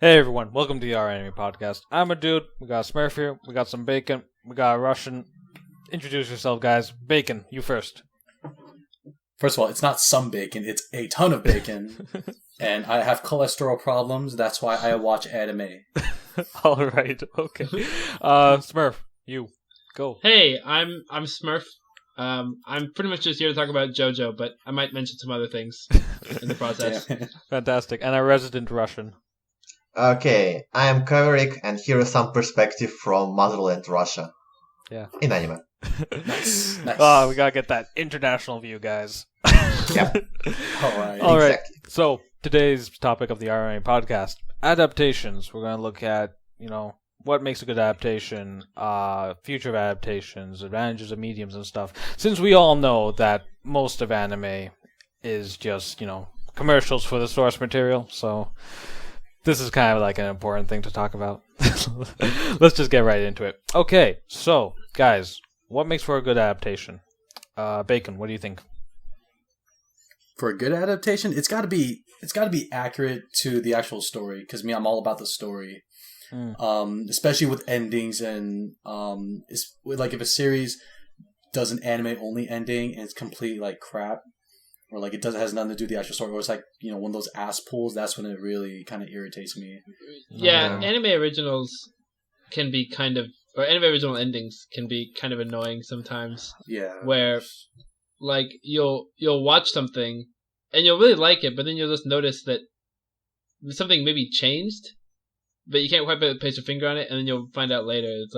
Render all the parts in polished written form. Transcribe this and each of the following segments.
Hey everyone, welcome to the Our Anime Podcast. I'm a dude, we got a Smurf here, we got some bacon, we got a Russian. Introduce yourself, guys. Bacon, you first. First of all, it's not some bacon, it's a ton of bacon. And I have cholesterol problems, that's why I watch anime. Alright, okay. Smurf, you, go. Hey, I'm Smurf. I'm pretty much just here to talk about JoJo, but I might mention some other things in the process. Fantastic, and a resident Russian. Okay, I am Kaverik, and here is some perspective from Motherland, Russia. Yeah. In anime. Nice. Oh, we gotta get that international view, guys. Yep. Alright. Alright, so today's topic of the Our Anime Podcast, adaptations. We're gonna look at, what makes a good adaptation, future of adaptations, advantages of mediums and stuff. Since we all know that most of anime is just, commercials for the source material, so this is kind of like an important thing to talk about. Let's just get right into it. Okay, so, guys, what makes for a good adaptation? Bacon, what do you think? For a good adaptation, it's gotta be accurate to the actual story, because I'm all about the story. Especially with endings and if a series does an anime only ending and it's complete crap, or it has nothing to do with the actual story, or it's one of those ass pulls, that's when it really kind of irritates me. Yeah, anime originals can be or anime original endings can be kind of annoying sometimes. Yeah. Where you'll watch something and you'll really like it, but then you'll just notice that something maybe changed, but you can't quite place your finger on it, and then you'll find out later. It's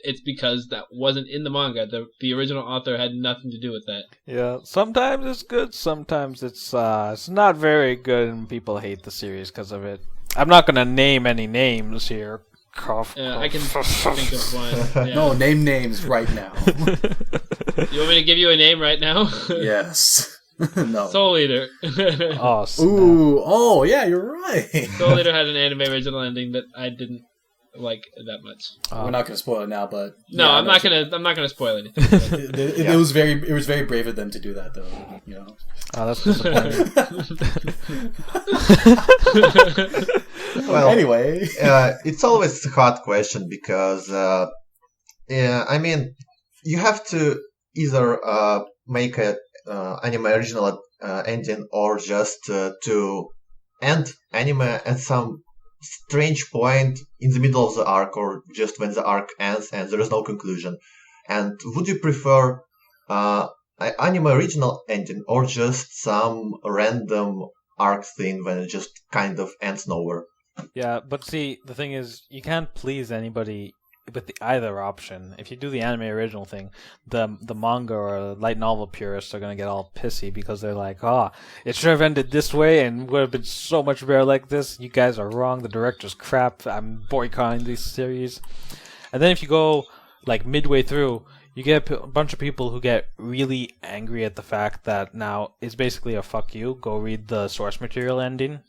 it's because that wasn't in the manga. The original author had nothing to do with that. Yeah, sometimes it's good, sometimes it's not very good, and people hate the series because of it. I'm not gonna name any names here. I can think of one. Yeah. No, name names right now. You want me to give you a name right now? Yes. No. Soul Eater. Oh, snap. Ooh, oh yeah, you're right. Soul Eater had an anime original ending that I didn't like that much. We're not gonna spoil it now, but no, yeah, I'm not gonna spoil anything. It was very brave of them to do that, though. Oh, that's disappointing. Well, anyway, it's always a hard question because, you have to either make a anime original ending or just to end anime at some strange point in the middle of the arc, or just when the arc ends and there is no conclusion. And would you prefer an anime original ending or just some random arc thing when it just kind of ends nowhere? Yeah, but see, the thing is, you can't please anybody with either option. If you do the anime original thing, the manga or light novel purists are going to get all pissy because they're like, it should have ended this way and would have been so much better like this. You guys are wrong. The director's crap. I'm boycotting this series. And then if you go midway through, you get a bunch of people who get really angry at the fact that now it's basically a fuck you. Go read the source material ending.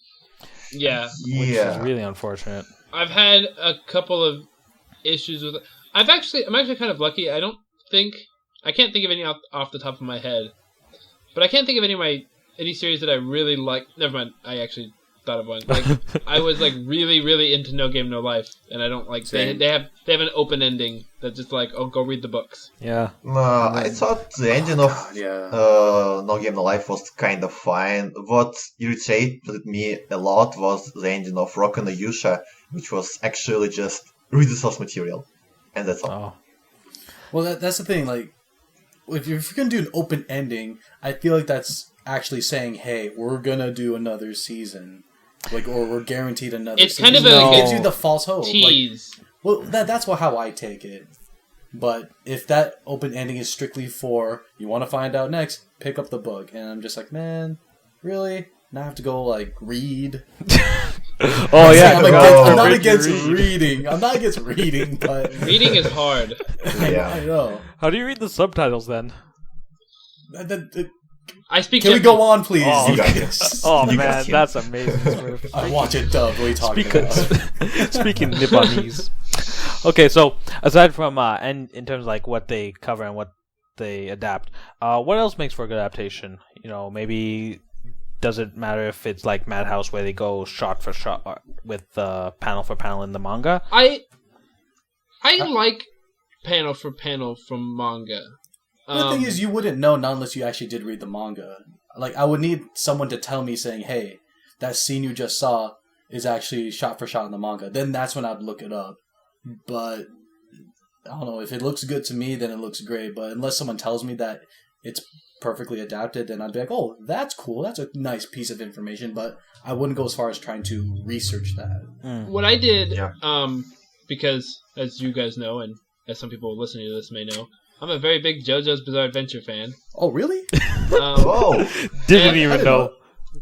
Yeah. Which is really unfortunate. I've had a couple of issues with it. I'm actually kind of lucky. I can't think of any off the top of my head, but I can't think of any series that I really like. Never mind, I actually thought of one. I was really, really into No Game No Life, and I don't like they have an open ending that's just go read the books. Yeah. I thought the ending of No Game No Life was kind of fine. What irritated me a lot was the ending of Rock no Yusha, which was actually just read the source material, and that's all. Well, that's the thing. If you're gonna do an open ending, I feel like that's actually saying, "Hey, we're gonna do another season," or we're guaranteed another. It's season. kind of it gives you the false hope. Tease. That's how I take it. But if that open ending is strictly for you want to find out next, pick up the book, and I'm just man, really? Now I have to go read. Oh yeah, I'm not against reading. I'm not against reading, but reading is hard. I know. How do you read the subtitles then? I speak. Can we go on, please? Oh man, that's amazing. I watch it dubbed. What are you talking about? Speaking Nipponese. Okay, so aside from in terms of what they cover and what they adapt, what else makes for a good adaptation? Maybe does it matter if it's like Madhouse where they go shot for shot with panel for panel in the manga? I like panel for panel from manga. The thing is, you wouldn't know not unless you actually did read the manga. Like, I would need someone to tell me saying, hey, that scene you just saw is actually shot for shot in the manga. Then that's when I'd look it up. But, I don't know, if it looks good to me, then it looks great. But unless someone tells me that it's perfectly adapted, then I'd be like, oh, that's cool. That's a nice piece of information. But I wouldn't go as far as trying to research that. What I did, because, as you guys know, and as some people listening to this may know, I'm a very big JoJo's Bizarre Adventure fan. Oh, really? Whoa! Didn't even know.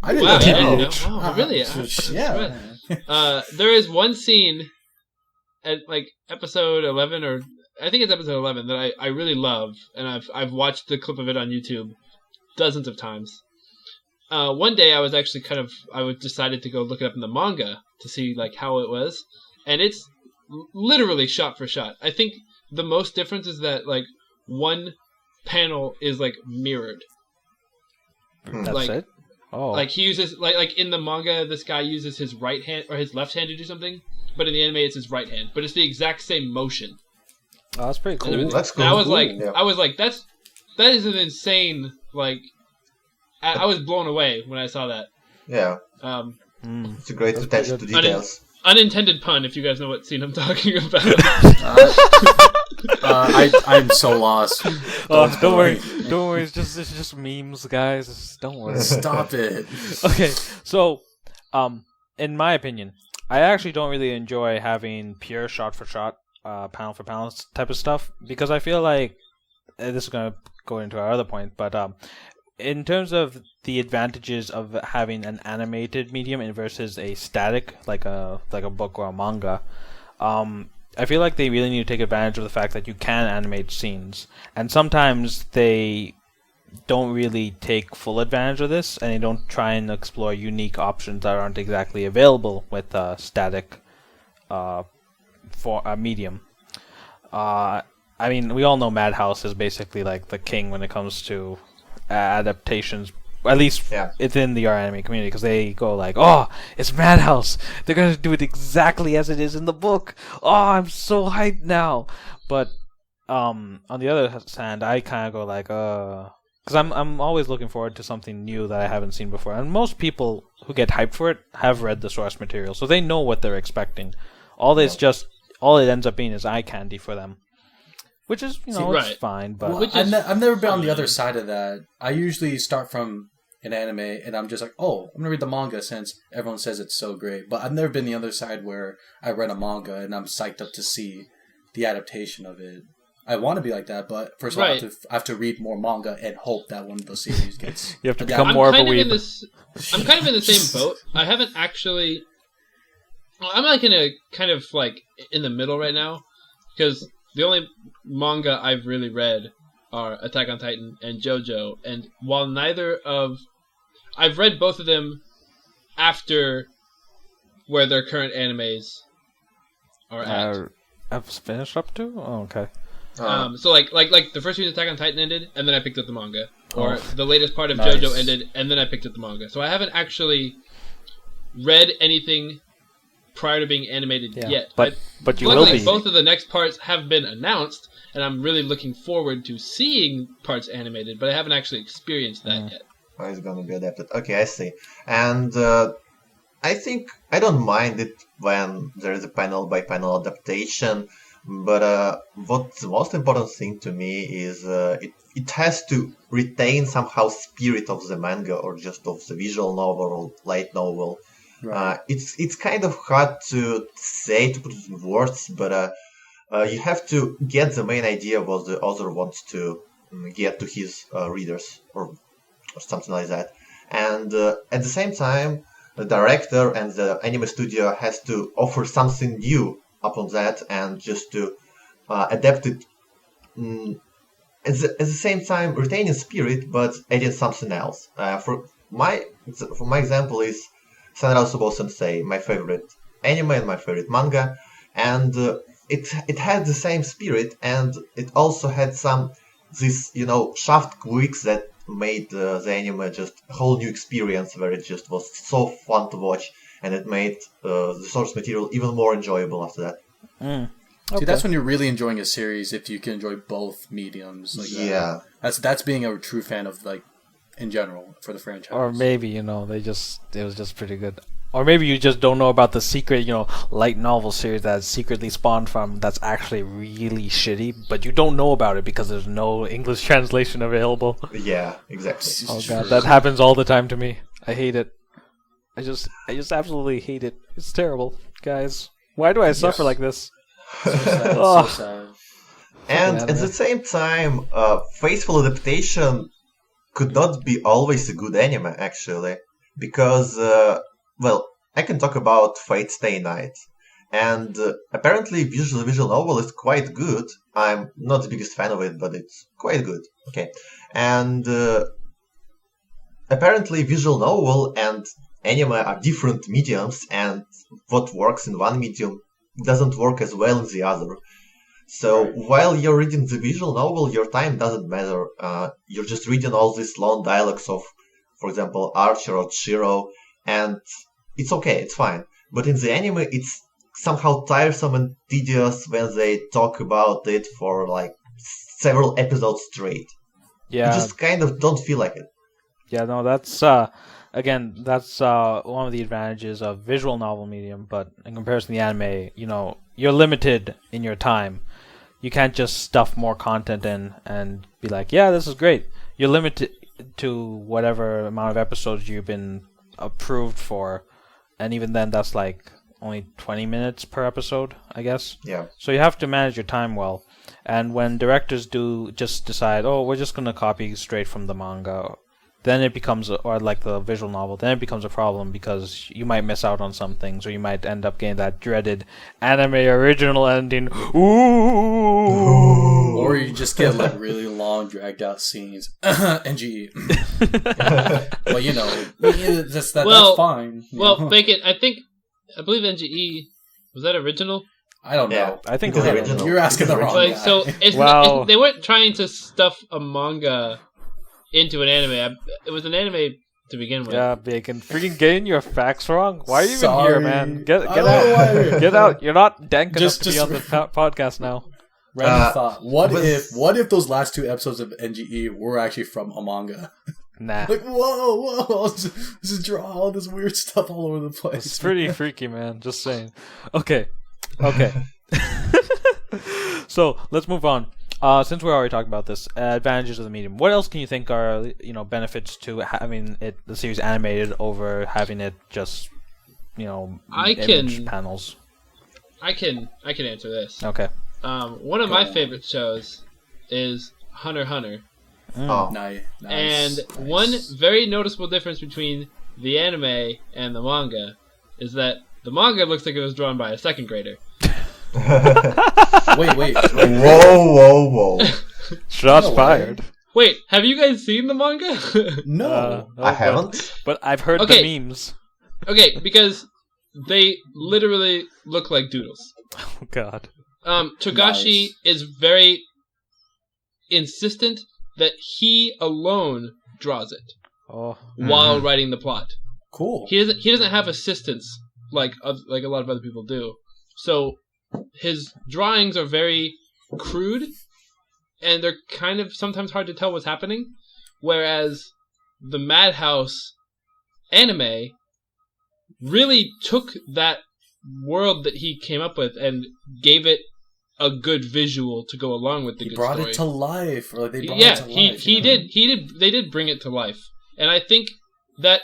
I didn't Wow, know. you didn't know? Oh, really? Yeah. There is one scene at like episode 11, or I think it's episode 11, that I really love, and I've watched the clip of it on YouTube dozens of times. One day I was actually decided to go look it up in the manga to see like how it was, and it's literally shot for shot. I think the most difference is that like one panel is like mirrored. That's like, it? Oh. Like he uses like in the manga, this guy uses his right hand or his left hand to do something, but in the anime it's his right hand. But it's the exact same motion. Oh, that's pretty cool. And That's cool. I was Cool. like, Yeah. that is an insane like. I was blown away when I saw that. Yeah, it's a great attention to details. Unintended pun, if you guys know what scene I'm talking about. I'm so lost. Don't worry. Don't worry. It's just memes, guys. Don't worry. Stop it. Okay, so, in my opinion, I actually don't really enjoy having pure shot for shot, panel for panel type of stuff, because I feel like this is gonna go into our other point, but in terms of the advantages of having an animated medium versus a static, like a book or a manga, I feel like they really need to take advantage of the fact that you can animate scenes, and sometimes they don't really take full advantage of this, and they don't try and explore unique options that aren't exactly available with a static for a medium. I mean, we all know Madhouse is basically like the king when it comes to adaptations, at least it's in the anime community, because they go like, oh, it's Madhouse, they're gonna do it exactly as it is in the book, oh, I'm so hyped now. But on the other hand, I kind of go like, because I'm always looking forward to something new that I haven't seen before, and most people who get hyped for it have read the source material, so they know what they're expecting. All it ends up being is eye candy for them. Which is, it's fine, but... Well, I've never been on the other side of that. I usually start from an anime, and I'm just like, oh, I'm going to read the manga since everyone says it's so great. But I've never been the other side where I read a manga, and I'm psyched up to see the adaptation of it. I want to be like that, but first of all, I have to read more manga and hope that one of the series gets... You have to become more of a weeb. I'm kind of in the same boat. I haven't actually... I'm like in a kind of like in the middle right now, because... The only manga I've really read are Attack on Titan and JoJo, and while I've read both of them after where their current animes are at. I've finished up to? Oh, okay. So like the first season of Attack on Titan ended, and then I picked up the manga, or the latest part of JoJo ended, and then I picked up the manga. So I haven't actually read anything prior to being animated yet. But you will be. Both of the next parts have been announced, and I'm really looking forward to seeing parts animated, but I haven't actually experienced that yet. Oh, it's gonna be adapted. Okay, I see. And I think I don't mind it when there is a panel-by-panel adaptation, but what's the most important thing to me is it has to retain somehow spirit of the manga or just of the visual novel or light novel. Right. It's kind of hard to say, to put it in words, but you have to get the main idea what the author wants to get to his readers or something like that. And at the same time, the director and the anime studio has to offer something new upon that and just to adapt it at the same time retaining spirit but adding something else. For my example is Sanra Subo Sensei, my favorite anime and my favorite manga, and it had the same spirit, and it also had these shaft quirks that made the anime just a whole new experience where it just was so fun to watch, and it made the source material even more enjoyable after that. See, that's when you're really enjoying a series, if you can enjoy both mediums. Like Yeah. That's being a true fan of, like, in general, for the franchise. Or maybe, it was just pretty good. Or maybe you just don't know about the secret, light novel series that secretly spawned from that's actually really shitty, but you don't know about it because there's no English translation available. Yeah, exactly. Oh god, that happens all the time to me. I hate it. I just absolutely hate it. It's terrible, guys. Why do I suffer like this? So sad, Oh. so sad. And Yeah, at the same time, faithful adaptation could not be always a good anime, actually, because, I can talk about Fate Stay Night, and apparently visual novel is quite good. I'm not the biggest fan of it, but it's quite good. Okay, and apparently visual novel and anime are different mediums, and what works in one medium doesn't work as well in the other. So while you're reading the visual novel, your time doesn't matter. You're just reading all these long dialogues of, for example, Archer or Shiro, and it's okay, it's fine. But in the anime, it's somehow tiresome and tedious when they talk about it for like several episodes straight. You Yeah. just kind of don't feel like it. Yeah, no, that's that's one of the advantages of visual novel medium, but in comparison to the anime, you're limited in your time. You can't just stuff more content in and be like, yeah, this is great. You're limited to whatever amount of episodes you've been approved for, and even then that's like only 20 minutes per episode, I guess. Yeah. So you have to manage your time well. And when directors do just decide, oh, we're just going to copy straight from the manga, then it becomes, or like the visual novel, then it becomes a problem because you might miss out on some things, or you might end up getting that dreaded anime original ending. Ooh! Or you just get, like, really long, dragged out scenes. NGE. Well, that's fine. Well, Bacon, I believe NGE, was that original? I don't Yeah. know. I think Because it was original. You're asking the wrong Like, guy. so it's Wow. they weren't trying to stuff a manga into an anime. It was an anime to begin with. Yeah, Bacon. Freaking getting your facts wrong. Why are you even here, Sorry. man? Get I don't know out. why you're- Get out. You're not dank enough Just- to be just- on the podcast now. Random thought. What but- if those last two episodes of NGE were actually from a manga? Nah. Like, whoa, just draw all this weird stuff all over the place. It's pretty freaky, man. Just saying. Okay. So let's move on. Since we're already talking about this, advantages of the medium. What else can you think are benefits to having the series animated over having it just image panels? I can answer this. Okay. One of my favorite shows is Hunter x Hunter. Oh, Nice. And one very noticeable difference between the anime and the manga is that the manga looks like it was drawn by a second grader. Wait. whoa. Shots No way. fired. Wait, have you guys seen the manga? No. I haven't. But I've heard Okay. the memes. Okay, because they literally look like doodles. Oh God. Togashi Nice. is very insistent that he alone draws it Oh. while writing the plot. Cool. He doesn't have assistants like a lot of other people do. So his drawings are very crude, and they're kind of sometimes hard to tell what's happening. Whereas the Madhouse anime really took that world that he came up with and gave it a good visual to go along with the He good brought story. it to life, or they brought Yeah, it to life. he did. They did bring it to life, and I think that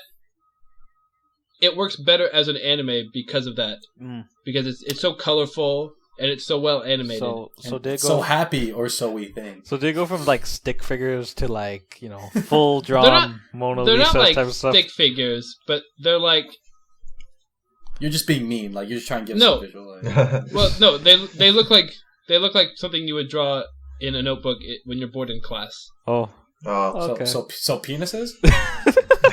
it works better as an anime because of that. Mm. Because it's so colorful and it's so well animated. So And they so go. happy, or so we think. So they go from like stick figures to like full They're drawn not- Mona they're Lisa not like type of stuff. stick figures, but they're like You're just being mean. Like, you're just trying to give No. us a visual. Like, well, no, they look like something you would draw in a notebook when you're bored in class. Oh, Oh, okay. so penises?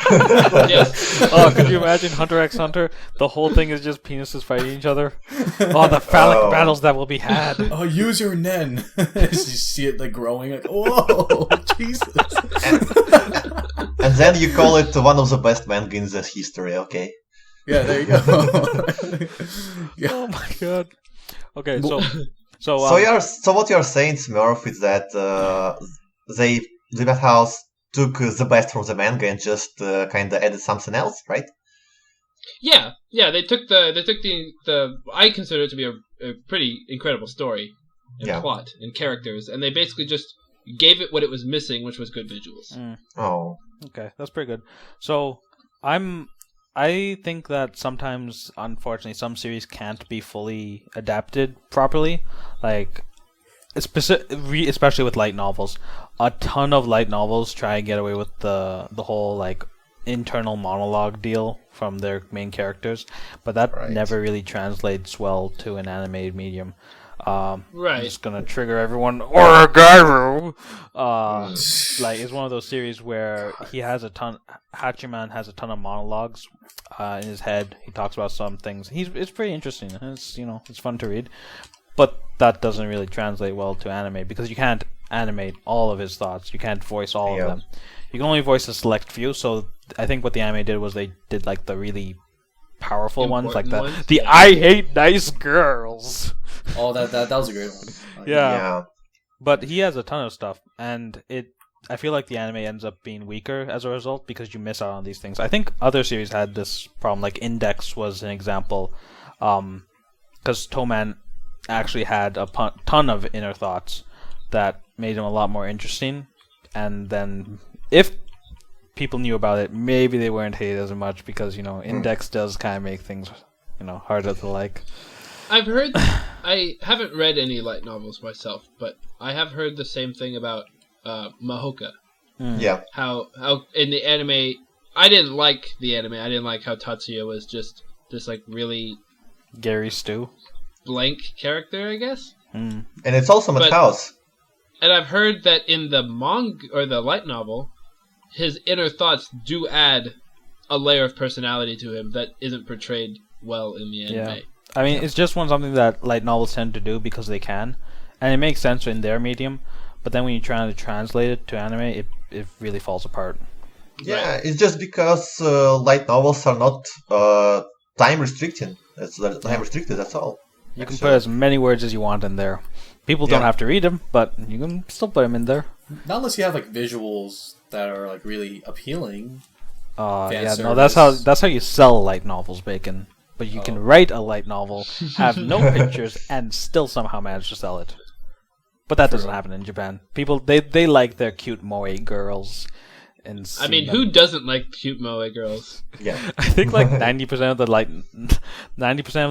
Yes. Oh, could you imagine Hunter x Hunter? The whole thing is just penises fighting each other. Oh, the phallic battles that will be had. Oh, use your nen. You see it like growing. Like, whoa, Jesus. And then you call it one of the best manga in the history, okay? Yeah, there you go. Oh my god. Okay, so So what you're saying, Smurf, is that the Madhouse took the best from the manga and just kind of added something else, right? Yeah. They took the I consider it to be a pretty incredible story and plot and characters, and they basically just gave it what it was missing, which was good visuals. Oh, okay, that's pretty good. So I think that sometimes, unfortunately, some series can't be fully adapted properly. Like, especially with light novels. A ton of light novels try and get away with the whole, like, internal monologue deal from their main characters, but that never really translates well to an animated medium. I'm just gonna trigger everone. Oragaru! Like, it's one of those series where Hachiman has a ton of monologues in his head. He talks about some things. It's pretty interesting. It's fun to read, but that doesn't really translate well to anime because you can't animate all of his thoughts. You can't voice all of them. You can only voice a select few. So I think what the anime did was they did like the really powerful ones, like the I hate nice girls. Oh, that was a great one. Yeah. But he has a ton of stuff, and I feel like the anime ends up being weaker as a result because you miss out on these things. I think other series had this problem, like Index was an example, because Toman actually had a ton of inner thoughts that made him a lot more interesting, and then if people knew about it, maybe they weren't hated as much because, Index does kind of make things, harder to like. I've heard, I haven't read any light novels myself, but I have heard the same thing about Mahoka. Yeah. How in the anime, I didn't like the anime. I didn't like how Tatsuya was just this like really Gary Stu blank character, I guess. And it's also Madhouse. And I've heard that in the manga or the light novel, his inner thoughts do add a layer of personality to him that isn't portrayed well in the anime. Yeah. I mean, it's just something that light novels tend to do because they can, and it makes sense in their medium. But then when you're trying to translate it to anime, it really falls apart. Yeah, it's just because light novels are not time restricting. It's time restricted. That's all. You can put as many words as you want in there. People don't have to read them, but you can still put them in there. Not unless you have like visuals that are like really appealing. That's how you sell light novels, Bacon. But you can write a light novel, have no pictures, and still somehow manage to sell it. But that doesn't happen in Japan. People they like their cute moe girls. And I mean, who doesn't like cute moe girls? Yeah, I think like 90% of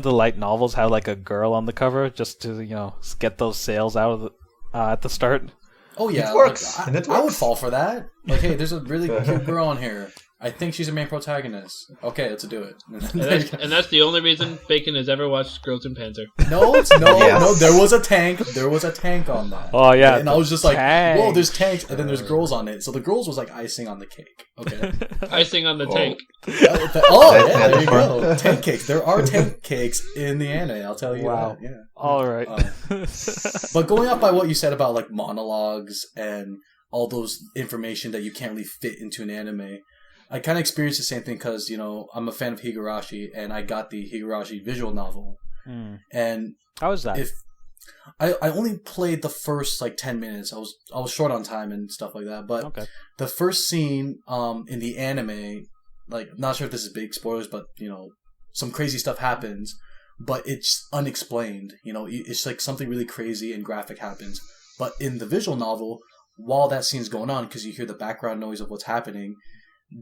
the light novels have like a girl on the cover just to get those sales out of at the start. Oh yeah, it works. I would fall for that. Like, hey, there's a really cute girl on here. I think she's a main protagonist. Okay, let's do it. And that's the only reason Bacon has ever watched Girls in Panzer. No, there was a tank. There was a tank on that. Oh yeah, and I was just like, whoa, there's tanks, and then there's girls on it. So the girls was like icing on the cake. Okay, icing on the tank. There you go. Tank cakes. There are tank cakes in the anime. I'll tell you. Wow. That. Yeah. All right. But going off by what you said about like monologues and all those information that you can't really fit into an anime. I kind of experienced the same thing because, I'm a fan of Higurashi, and I got the Higurashi visual novel. And how was that? I only played the first 10 minutes. I was short on time and stuff like that. But the first scene in the anime, not sure if this is big spoilers, but some crazy stuff happens, but it's unexplained. It's like something really crazy and graphic happens. But in the visual novel, while that scene's going on, because you hear the background noise of what's happening,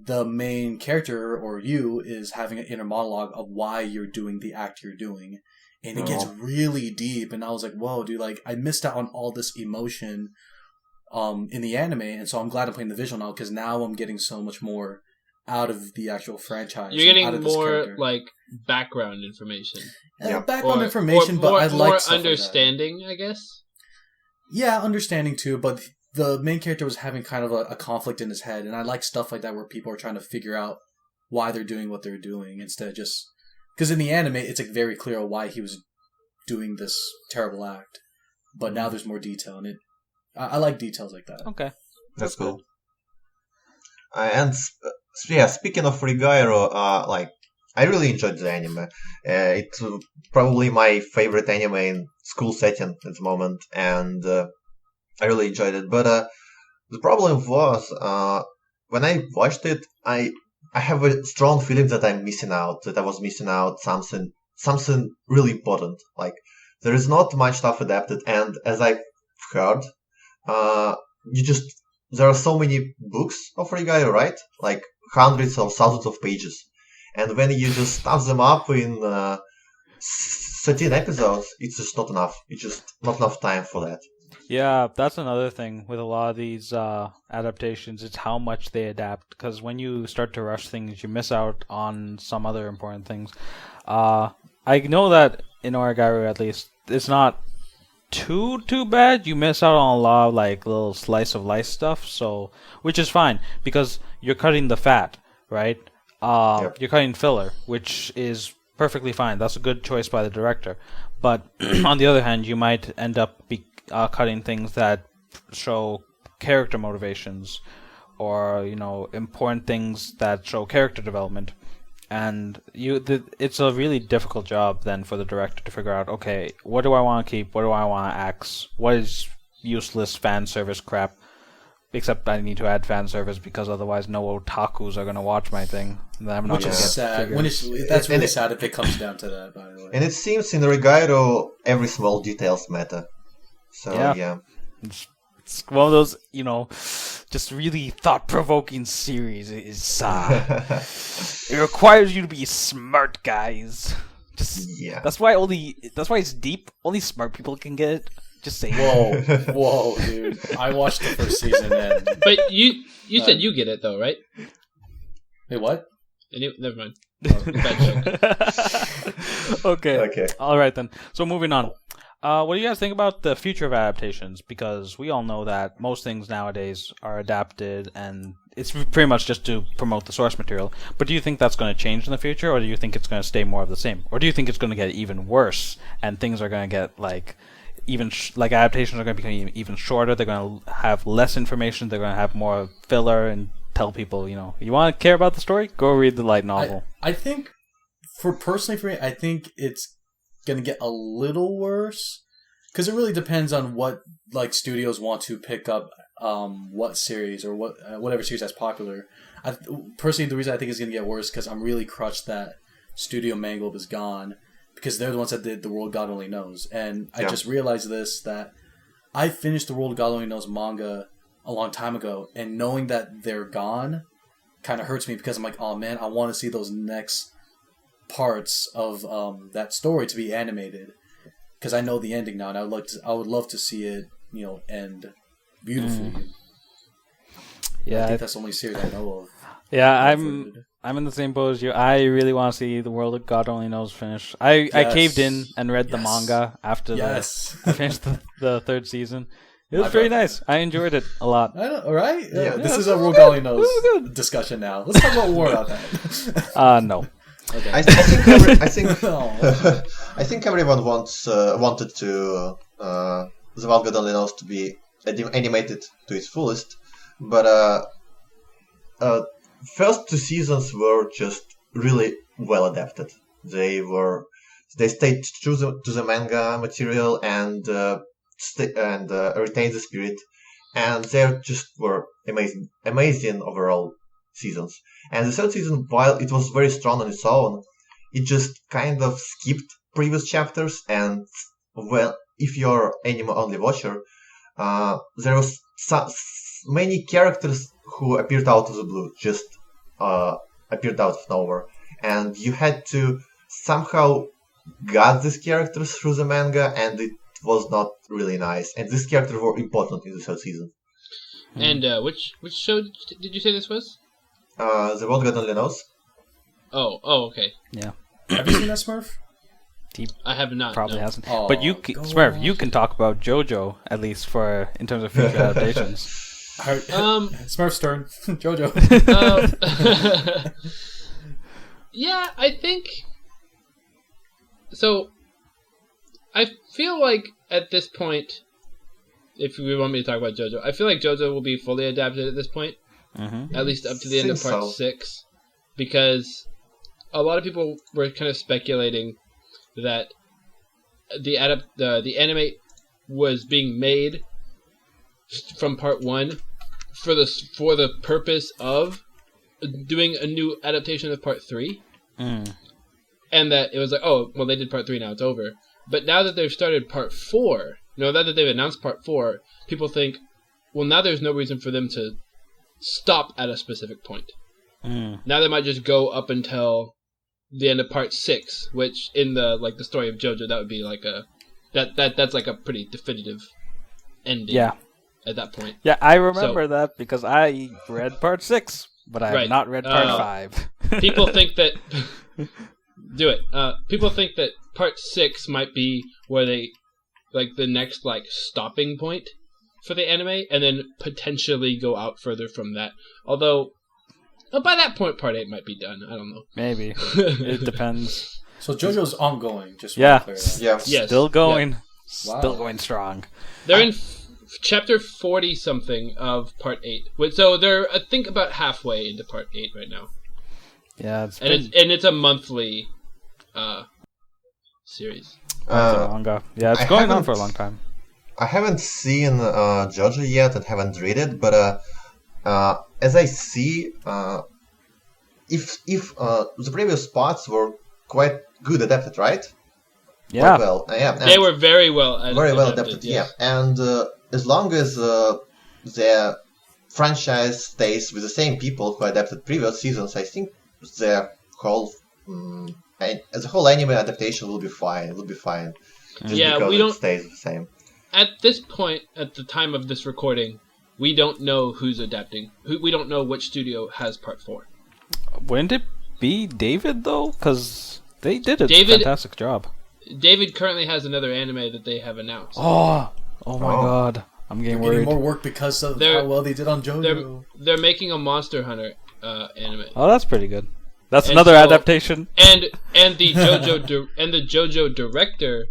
the main character, or you, is having an inner monologue of why you're doing the act you're doing. And it gets really deep. And I was like, whoa, dude, I missed out on all this emotion in the anime. And so I'm glad I'm playing the visual now, because now I'm getting so much more out of the actual franchise. You're getting more, background information. Background information, but I like more stuff understanding, I guess? Yeah, understanding too, but the main character was having kind of a conflict in his head, and I like stuff like that where people are trying to figure out why they're doing what they're doing instead of just because in the anime it's like very clear why he was doing this terrible act, but now there's more detail, and I like details like that. Okay, That's cool. Speaking of Rigairo, like I really enjoyed the anime. It's probably my favorite anime in school setting at the moment, and I really enjoyed it. But the problem was when I watched it, I have a strong feeling that I'm missing out. That I was missing out something really important. Like there is not much stuff adapted, and as I've heard, you just there are so many books of Rigairo, right? Like hundreds or thousands of pages, and when you just stuff them up in 13 episodes, it's just not enough. It's just not enough time for that. Yeah, that's another thing with a lot of these adaptations. It's how much they adapt. Because when you start to rush things, you miss out on some other important things. I know that in Origairu, at least, it's not too bad. You miss out on a lot of like little slice of life stuff. So, which is fine because you're cutting the fat, right? Yep. You're cutting filler, which is perfectly fine. That's a good choice by the director. But on the other hand, you might end up cutting things that show character motivations or important things that show character development, and it's a really difficult job then for the director to figure out, okay, what do I want to keep, what do I want to axe, what is useless fan service crap, except I need to add fan service because otherwise no otakus are going to watch my thing. Then I'm not Which going is to get sad. figures. That's really sad if it comes down to that, by the way. And it seems in Rigairo every small details matter. So yeah. It's one of those, just really thought-provoking series. It requires you to be smart, guys. That's why it's deep. Only smart people can get it. Just saying. Whoa, dude! I watched the first season and. But you said you get it though, right? Wait, what? Never mind. Bad joke. Okay. All right then. So moving on. What do you guys think about the future of adaptations? Because we all know that most things nowadays are adapted, and it's pretty much just to promote the source material. But do you think that's going to change in the future, or do you think it's going to stay more of the same? Or do you think it's going to get even worse, and things are going to get like adaptations are going to become even shorter? They're going to have less information. They're going to have more filler and tell people, you want to care about the story? Go read the light novel. I think, for me, I think it's going to get a little worse because it really depends on what studios want to pick up, what series or whatever series that's popular. Personally, the reason I think it's going to get worse because I'm really crushed that Studio Mangold is gone because they're the ones that did The World God Only Knows, and I just realized that I finished The World God Only Knows manga a long time ago, and knowing that they're gone kind of hurts me because I'm like, oh man, I want to see those next parts of that story to be animated because I know the ending now, and I would love to see it end beautifully. Yeah, I think that's the only series I know of. Yeah, I'm in the same boat as you. I really want to see The World of God Only Knows finish. I caved in and read the manga after I finished the third season. It was very nice. I enjoyed it a lot. All right. Yeah, this is a World God Only Knows discussion now. Let's talk about more about that. No. Okay. I think everyone wanted to The World God Only Knows to be animated to its fullest, but first 2 seasons were just really well adapted. They stayed true to the manga material and retained the spirit, and they just were amazing overall seasons. And the third season, while it was very strong on its own, it just kind of skipped previous chapters. And if you're anime only watcher, there was many characters who appeared out of the blue, just appeared out of nowhere, and you had to somehow guide these characters through the manga, and it was not really nice. And these characters were important in the third season. And which show did you say this was? The World God Only Knows. Oh, okay. Yeah. Have you seen that, Smurf? I have not. Probably no. hasn't. Oh, But you, Smurf, you can talk about JoJo at least for in terms of future adaptations. Smurf's turn. JoJo. Yeah, I think so. I feel like at this point, if we want me to talk about JoJo, I feel like JoJo will be fully adapted at this point, at least up to the end of part 6, because a lot of people were kind of speculating that the anime was being made from part 1 for the purpose of doing a new adaptation of part 3, and that it was like, oh, well, they did part 3, now it's over. But now that they've started part 4, now that they've announced part 4, people think, well, now there's no reason for them to stop at a specific point. Now they might just go up until the end of part 6, which in the story of JoJo, that would be like that's like a pretty definitive ending. Yeah. At that point. Yeah, I remember that because I read part 6, but I have not read part 5. People think that do it. People think that part 6 might be where they the next stopping point for the anime, and then potentially go out further from that. Although by that point, part 8 might be done. I don't know. Maybe it depends. So JoJo's ongoing. Just still going. Wow. Still going strong. They're in chapter 40 something of part 8. So they're I think about halfway into part 8 right now. Yeah, it's a monthly series. Manga. Yeah, it's going on for a long time. I haven't seen JoJo yet and haven't read it, but as I see, if the previous parts were quite good adapted, right? Yeah. Quite well. They were very well adapted. Yes. Yeah, and as long as the franchise stays with the same people who adapted previous seasons, I think the whole anime adaptation will be fine. It will be fine. Just because it stays the same. At this point, at the time of this recording, we don't know who's adapting. We don't know which studio has part 4. Wouldn't it be David though? Because they did a fantastic job. David currently has another anime that they have announced. Oh my God! I'm getting worried. Getting more work because of how well they did on JoJo. They're making a Monster Hunter anime. Oh, that's pretty good. That's another adaptation. And the JoJo director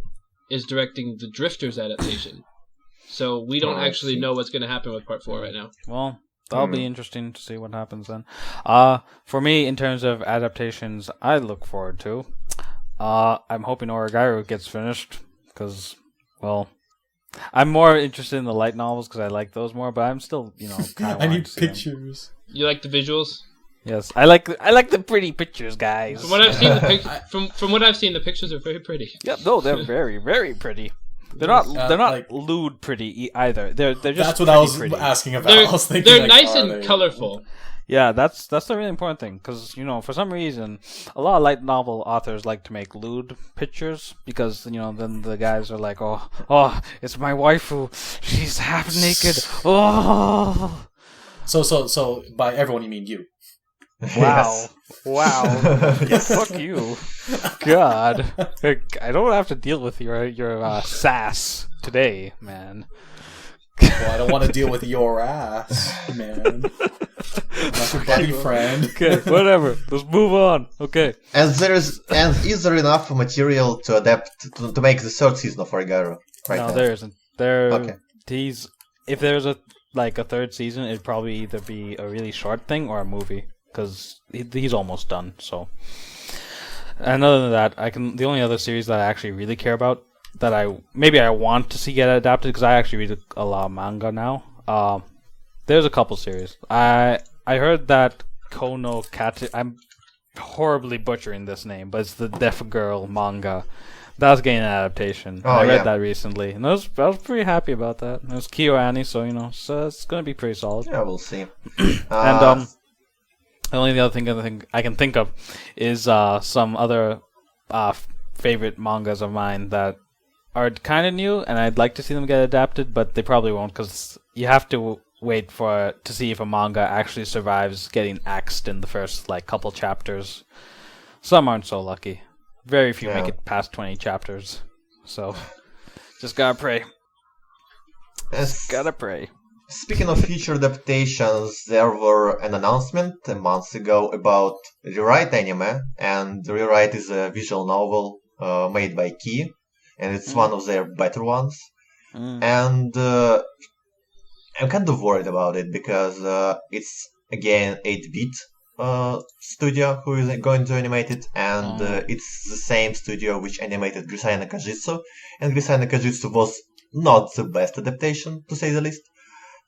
is directing the Drifters adaptation. So we don't actually know what's going to happen with part 4 right now. Well, that'll be interesting to see what happens then. For me, in terms of adaptations, I look forward to. I'm hoping Origairu gets finished because, well, I'm more interested in the light novels because I like those more. But I'm still, kind of. I need pictures. You like the visuals? Yes, I like the pretty pictures, guys. From what I've seen, from what I've seen, the pictures are very pretty. Yep, no, they're very, very pretty. They're not lewd pretty either. They're just. That's what I was pretty. Asking about. I was thinking they're nice and colorful. Yeah, that's the really important thing because for some reason a lot of light novel authors like to make lewd pictures because then the guys are like, oh, it's my waifu, she's half naked. Oh. So by everyone you mean you. Wow. Wow. Fuck you. God. I don't have to deal with your sass today, man. Well, I don't want to deal with your ass, man. Not your buddy friend. Okay, whatever. Let's move on. Okay. Is there enough material to adapt to make the 3rd season of Origairu? No, there isn't. If there's a 3rd season, it'd probably either be a really short thing or a movie. Because he's almost done. So, and other than that, the only other series that I actually really care about that I want to see get adapted because I actually read a lot of manga now. There's a couple series. I heard that Kono Kate. I'm horribly butchering this name, but it's the Deaf Girl manga. That's getting an adaptation. I read that recently, and I was pretty happy about that. It was KyoAni, so it's gonna be pretty solid. Yeah, we'll see. And the only other thing I can think of is some other favorite mangas of mine that are kind of new, and I'd like to see them get adapted, but they probably won't because you have to wait to see if a manga actually survives getting axed in the first couple chapters. Some aren't so lucky. very few make it past 20 chapters. So, just gotta pray. Just gotta pray. Speaking of future adaptations, there were an announcement a month ago about Rewrite Anime, and Rewrite is a visual novel made by Key, and it's one of their better ones. And I'm kind of worried about it because it's again 8-bit studio who is going to animate it, and it's the same studio which animated Grisai no Kajitsu, and Grisai no Kajitsu was not the best adaptation, to say the least.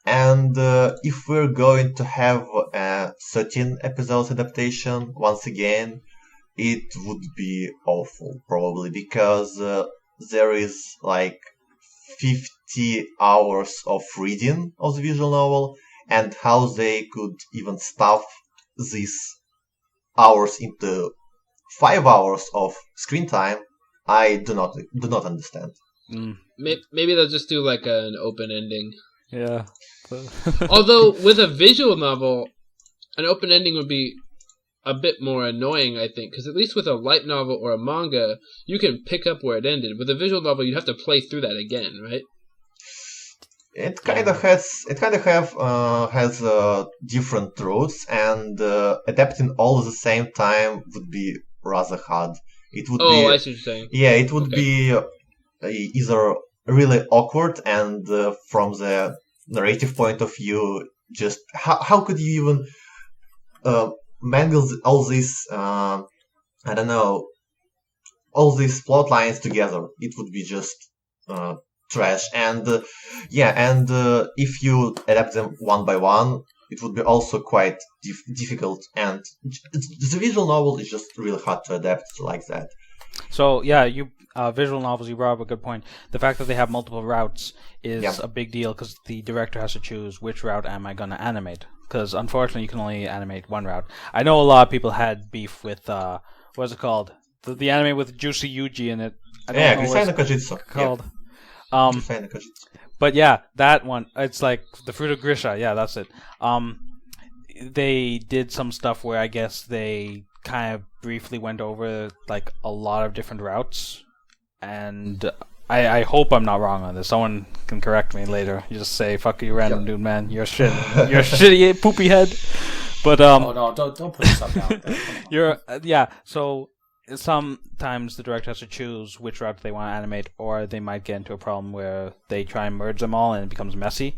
And if we're going to have a 13 episodes adaptation once again, it would be awful, probably, because there is like 50 hours of reading of the visual novel, and how they could even stuff these hours into 5 hours of screen time, I do not understand. Maybe they'll just do like an open ending. Yeah. Although with a visual novel, an open ending would be a bit more annoying, I think, because at least with a light novel or a manga, you can pick up where it ended. With a visual novel, you'd have to play through that again, right? It kind of has different routes, and adapting all at the same time would be rather hard. It would I see what you're saying. Yeah, it would be either really awkward, and from the narrative point of view, just how could you even mangle all these all these plot lines together? It would be just trash. And if you adapt them one by one, it would be also quite difficult. And the visual novel is just really hard to adapt like that. So yeah, visual novels, you brought up a good point. The fact that they have multiple routes is a big deal because the director has to choose which route am I going to animate. Because unfortunately, you can only animate one route. I know a lot of people had beef with what's it called? The anime with Juicy Yuji in it. Grisai no Kajitsu. Called. Grisai no Kajitsu. But yeah, that one, it's like the fruit of Grisha. Yeah, that's it. They did some stuff where I guess they kind of briefly went over like a lot of different routes, and I hope I'm not wrong on this. Someone can correct me later. You just say, "Fuck you, random dude, man. You're shit. You're a shitty poopy head." But oh no, don't put yourself down. So sometimes the director has to choose which route they want to animate, or they might get into a problem where they try and merge them all and it becomes messy,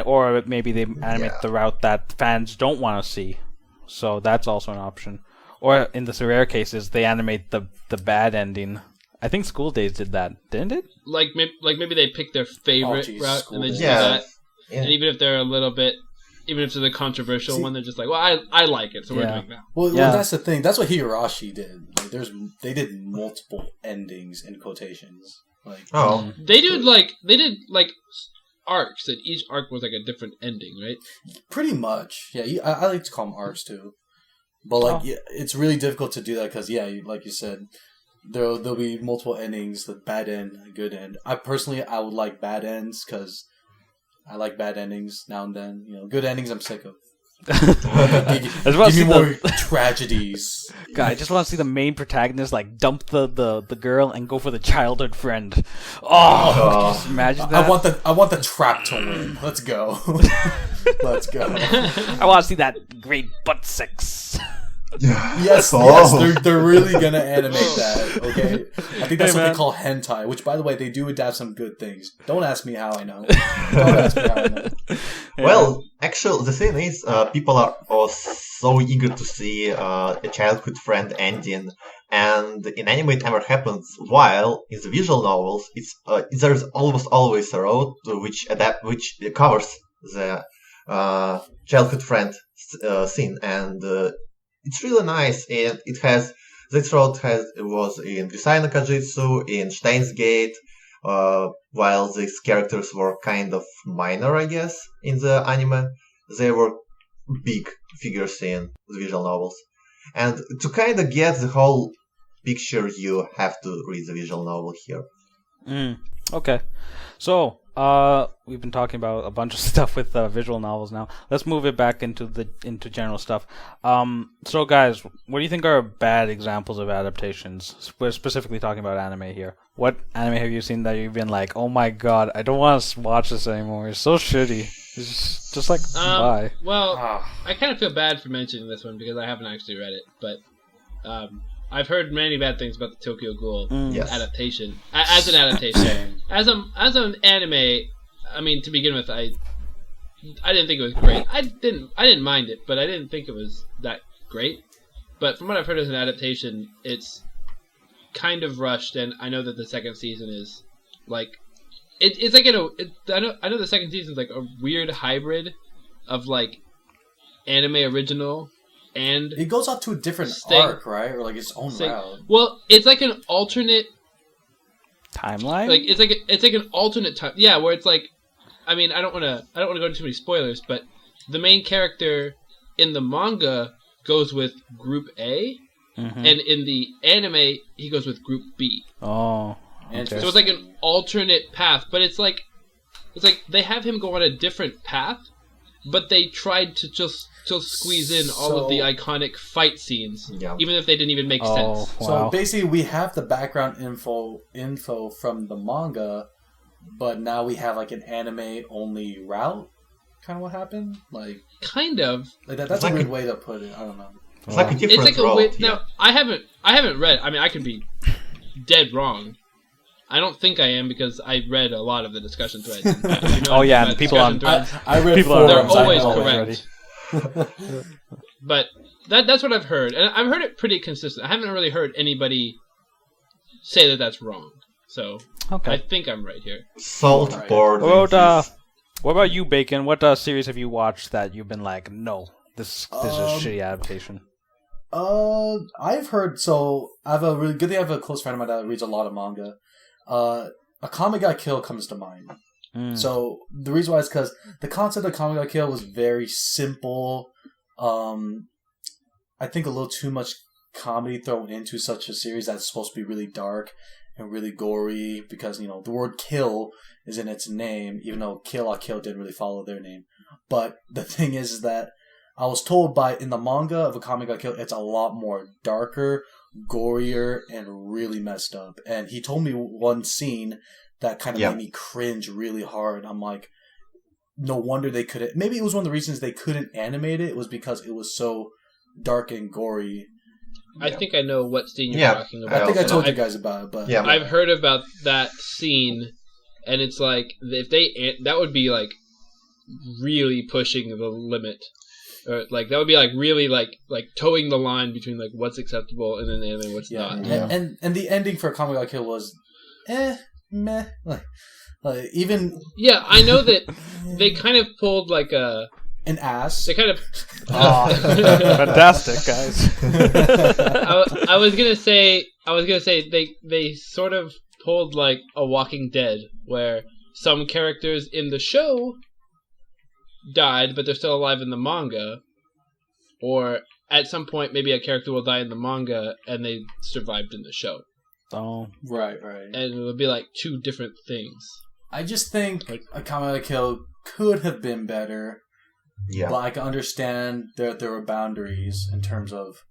or maybe they animate the route that fans don't want to see. So that's also an option. Or in the rare cases, they animate the bad ending. I think School Days did that, didn't it? Like maybe they pick their favorite route and they just do that. Yeah. And even if they're a little bit, even if it's a controversial one, they're just like, well, I like it, so we're doing that. Well, that's the thing. That's what Higurashi did. Like, they did multiple endings in quotations. Like, they did arcs, and each arc was like a different ending, right? Pretty much. Yeah, I like to call them arcs too. But it's really difficult to do that because like you said, there'll be multiple endings, the bad end, a good end. I would like bad ends because I like bad endings now and then. You know, good endings I'm sick of. Give me more tragedies. God, I just want to see the main protagonist like dump the girl and go for the childhood friend. Just imagine that. I want the trap to win. Let's go. Let's go. I want to see that great butt sex. Yes, they're really gonna animate that. Okay, I think that's what they call hentai. Which, by the way, they do adapt some good things. Don't ask me how I know. Well, actually, the thing is, people are so eager to see a childhood friend ending, and in anime it never happens. While in the visual novels, there's almost always a road which covers the childhood friend scene, and it's really nice, and this road was in Grisai no Kajitsu, in Steins Gate, while these characters were kind of minor, I guess, in the anime. They were big figures in the visual novels. And to kind of get the whole picture, you have to read the visual novel here. Okay. So, we've been talking about a bunch of stuff with visual novels now. Let's move it back into general stuff. So guys, what do you think are bad examples of adaptations? We're specifically talking about anime here. What anime have you seen that you've been like, oh my god, I don't want to watch this anymore. It's so shitty. It's just like, why? Well, I kind of feel bad for mentioning this one because I haven't actually read it, but I've heard many bad things about the Tokyo Ghoul adaptation. As an adaptation, as an anime, I mean, to begin with, I didn't think it was great. I didn't mind it, but I didn't think it was that great. But from what I've heard as an adaptation, it's kind of rushed, and I know that the second season is like it's like I know the second season is like a weird hybrid of like anime original. And it goes off to a different arc, right? Or like its own route. Well, it's like an alternate timeline. Like it's like an alternate time. Yeah, where it's like, I mean, I don't want to go into too many spoilers, but the main character in the manga goes with Group A, and in the anime he goes with Group B. Oh, okay. So it's like an alternate path, but it's like they have him go on a different path, but they tried to just squeeze in all of the iconic fight scenes, even if they didn't even make sense. Wow. So basically, we have the background info from the manga, but now we have like an anime only route. Kind of what happened, like kind of like that. That's a weird way to put it. I don't know. It's like a different route. Now I haven't read. I mean, I could be dead wrong. I don't think I am because I read a lot of the discussion threads. And people on I read people forums. They're always correct. But that's what I've heard, and I've heard it pretty consistent. I haven't really heard anybody say that that's wrong. So I think I'm right here. Saltboard. What about you, Bacon? What series have you watched that you've been like, no, this is a shitty adaptation? I've heard. So I have a really good thing. I have a close friend of mine that reads a lot of manga. Akame ga Kill comes to mind. So the reason why is because the concept of Akame ga Kill was very simple. I think a little too much comedy thrown into such a series that's supposed to be really dark and really gory because, you know, the word kill is in its name, even though Kill la Kill didn't really follow their name. But the thing is that I was told in the manga of Akame ga Kill, it's a lot more darker, gorier, and really messed up. And he told me one scene that kind of made me cringe really hard. I'm like, no wonder they couldn't. Maybe it was one of the reasons they couldn't animate it was because it was so dark and gory. I think I know what scene you're talking about. I think I told you guys about it, but I've heard about that scene, and it's like if that would be like really pushing the limit, or like that would be like really like towing the line between like what's acceptable and then what's not. And the ending for Akame ga Kill was meh, like even I know that they kind of pulled like an ass. They kind of fantastic, guys. I was gonna say they sort of pulled like a Walking Dead, where some characters in the show died, but they're still alive in the manga, or at some point maybe a character will die in the manga and they survived in the show. Oh, right. And it would be like two different things. I just think Akame ga Kill could have been better. Yeah. But I can understand that there were boundaries in terms of,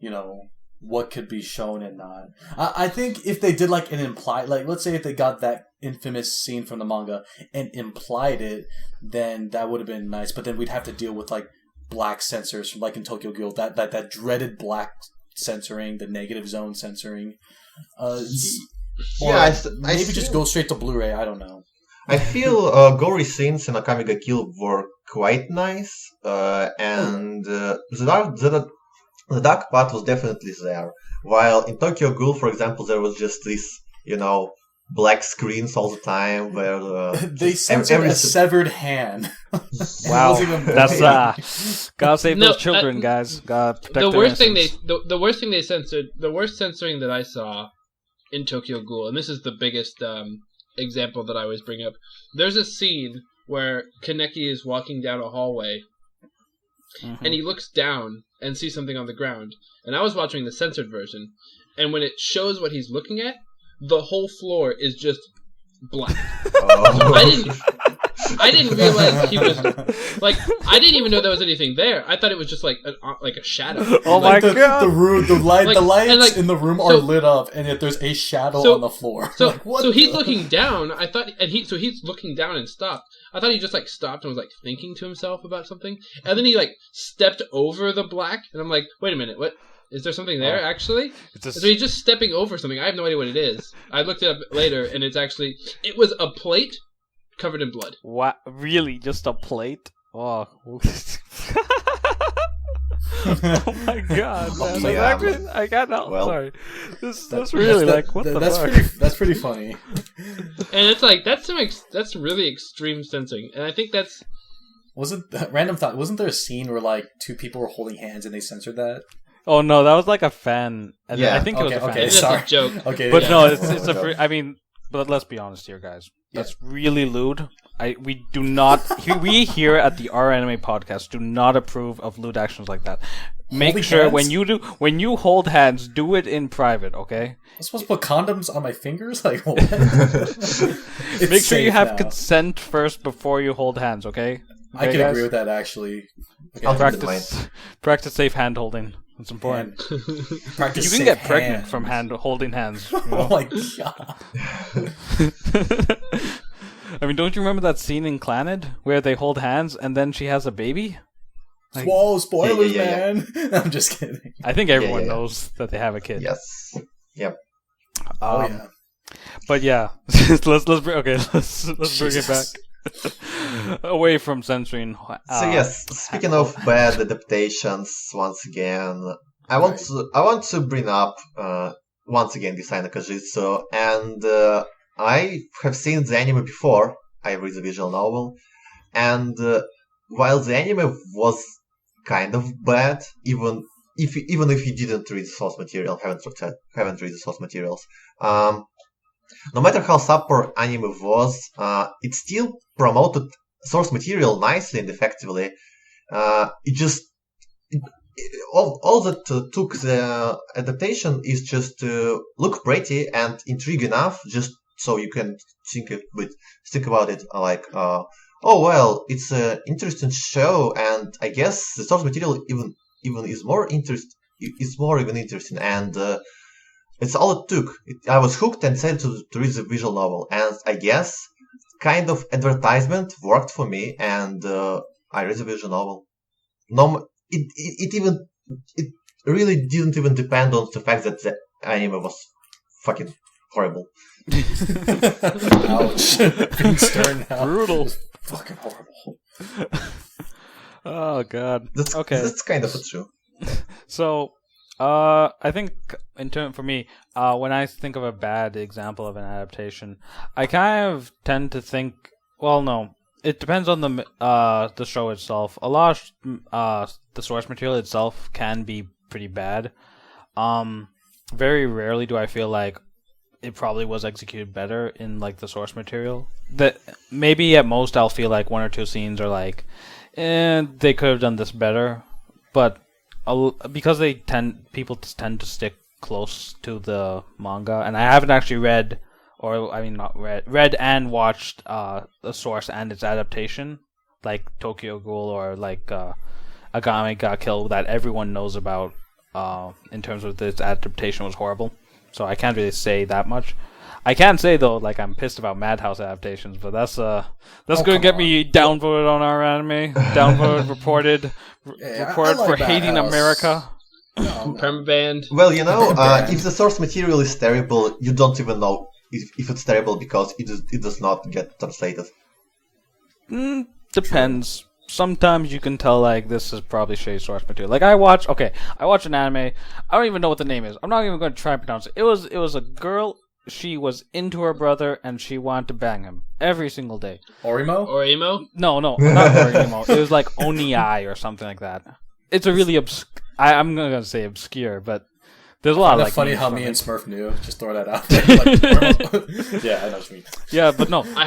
you know, what could be shown and not. I think if they did like an implied, like let's say if they got that infamous scene from the manga and implied it, then that would have been nice. But then we'd have to deal with like black censors, like in Tokyo Ghoul, that dreaded black censoring, the negative zone censoring. Maybe just go straight to Blu-ray. I don't know. I feel gory scenes in Akame ga Kill were quite nice, and the dark part was definitely there. While in Tokyo Ghoul, for example, there was just this, you know, black screens all the time where they censored a severed hand. Wow, that's gotta save those children, guys. Gotta protect the their worst innocence. thing the worst thing they censored, the worst censoring that I saw in Tokyo Ghoul, and this is the biggest example that I always bring up. There's a scene where Kaneki is walking down a hallway, and he looks down and sees something on the ground. And I was watching the censored version, and when it shows what he's looking at, the whole floor is just black. Oh. I didn't realize he was like. I didn't even know there was anything there. I thought it was just like a shadow. Oh Like, my god! The lights and, like, in the room are lit up, and yet there's a shadow on the floor. So, Like, what so he's the- looking down. I thought, so he's looking down and stopped. I thought he just like stopped and was like thinking to himself about something, and then he like stepped over the black, and I'm like, wait a minute, what? Is there something there actually? So he's just stepping over something. I have no idea what it is. I looked it up later, and it was a plate covered in blood. What? Really? Just a plate? Oh. Oh my god! Man. Like, yeah. I got no. Well, sorry. That's really like what the fuck? That's pretty funny. And it's like that's really extreme censoring, and I think that's Random thought? Wasn't there a scene where like two people were holding hands and they censored that? Oh no, that was like a fan. Yeah. I think it was a fan. Okay, it's just sorry. a joke. Okay, But yeah. no, it's a free. I mean, but let's be honest here, guys. That's really lewd. We do not. We here at the R Anime Podcast do not approve of lewd actions like that. Make Holding sure hands? when you hold hands, do it in private, okay? I'm supposed to put condoms on my fingers? Like what? Make sure you have now. consent first before you hold hands, okay? I Okay, can guys? agree with that actually. Okay, I'll keep it in mind. Practice safe hand holding. It's important. Practice You can safe get pregnant hands. from holding hands. You Oh know? my god! I mean, don't you remember that scene in Clannad where they hold hands and then she has a baby? Like- Whoa! Spoilers, Yeah. man. I'm just kidding. I think everyone yeah. knows that they have a kid. Yes. Yep. Oh yeah. But yeah, let's bring it back away from censoring. So yes, speaking of bad adaptations, once again, I want to bring up once again Designer Kajitsu, and I have seen the anime before. I read the visual novel, and while the anime was kind of bad, even if you didn't read the source material, haven't read the source materials, no matter how subpar anime was, it still promoted source material nicely and effectively. All that took the adaptation is just to look pretty and intrigue enough, just so you can think about it like, oh well, it's an interesting show, and I guess the source material even is more interesting, and it's all it took. I was hooked and decided to read the visual novel, and I guess kind of advertisement worked for me, and I read the visual novel. It really didn't even depend on the fact that the anime was fucking horrible. Ouch! Being stern now. Brutal. Fucking horrible. Oh god. That's kind of true. So, I think for me, when I think of a bad example of an adaptation, I kind of tend to think. Well, no, it depends on the show itself. A lot of the source material itself can be pretty bad. Very rarely do I feel like it probably was executed better in like the source material. That maybe at most I'll feel like one or two scenes are like, they could have done this better, but because people tend to stick close to the manga, and I haven't actually read and watched the source and its adaptation, like Tokyo Ghoul or like Agame Ga Kill, that everyone knows about. In terms of this adaptation was horrible, so I can't really say that much. I can say though, like I'm pissed about Madhouse adaptations, but that's gonna get me downvoted on our anime, downvoted, reported for hating Madhouse. America. No. Permabanned. Well, if the source material is terrible, you don't even know if it's terrible because it does not get translated. Depends. Sometimes you can tell like this is probably shitty source material. Like I watch an anime. I don't even know what the name is. I'm not even going to try and pronounce it. It was a girl. She was into her brother and she wanted to bang him every single day. Orimo? Or emo? No, not Orimo. It was like Oni-ai or something like that. It's a really I'm going to say obscure, but there's a lot of like. Funny how me and Smurf knew. Just throw that out there. Like, yeah, I know what you mean. Yeah, but no. I